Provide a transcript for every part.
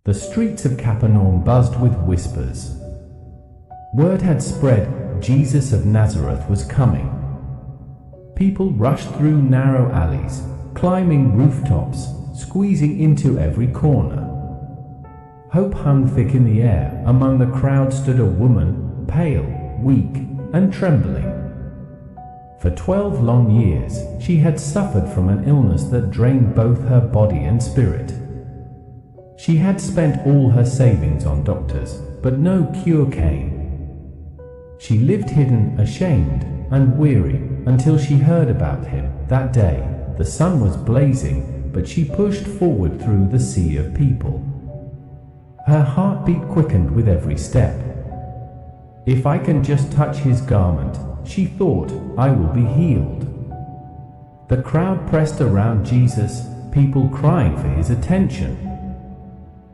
The streets of Capernaum buzzed with whispers. Word had spread Jesus of Nazareth was coming. People rushed through narrow alleys, climbing rooftops, squeezing into every corner. Hope hung thick in the air. Among the crowd stood a woman, pale, weak, and trembling. For 12 long years, she had suffered from an illness that drained both her body and spirit. She had spent all her savings on doctors, but no cure came. She lived hidden, ashamed, and weary, until she heard about him. That day, the sun was blazing, but she pushed forward through the sea of people. Her heartbeat quickened with every step. If I can just touch his garment, she thought, I will be healed. The crowd pressed around Jesus, people crying for his attention.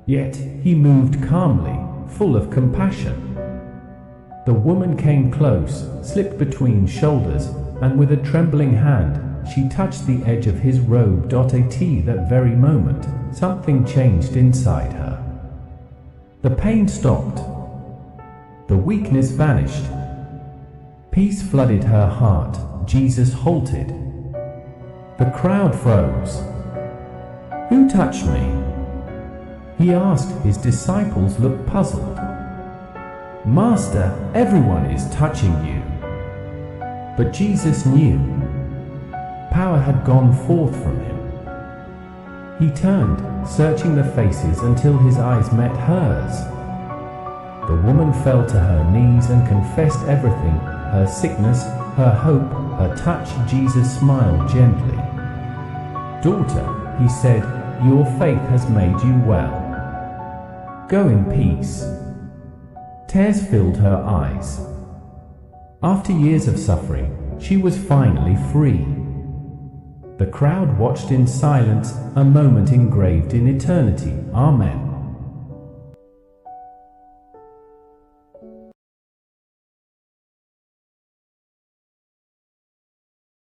Yet he moved calmly, full of compassion. The woman came close, slipped between shoulders, and with a trembling hand, she touched the edge of his robe. At that very moment, something changed inside her. The pain stopped. The weakness vanished. Peace flooded her heart. Jesus halted. The crowd froze. Who touched me? He asked. His disciples looked puzzled. Master, everyone is touching you. But Jesus knew. Power had gone forth from him. He turned, searching the faces until his eyes met hers. The woman fell to her knees and confessed everything, her sickness, her hope, her touch. Jesus smiled gently. Daughter, he said, your faith has made you well. Go in peace. Tears filled her eyes. After years of suffering, she was finally free. The crowd watched in silence, a moment engraved in eternity. Amen.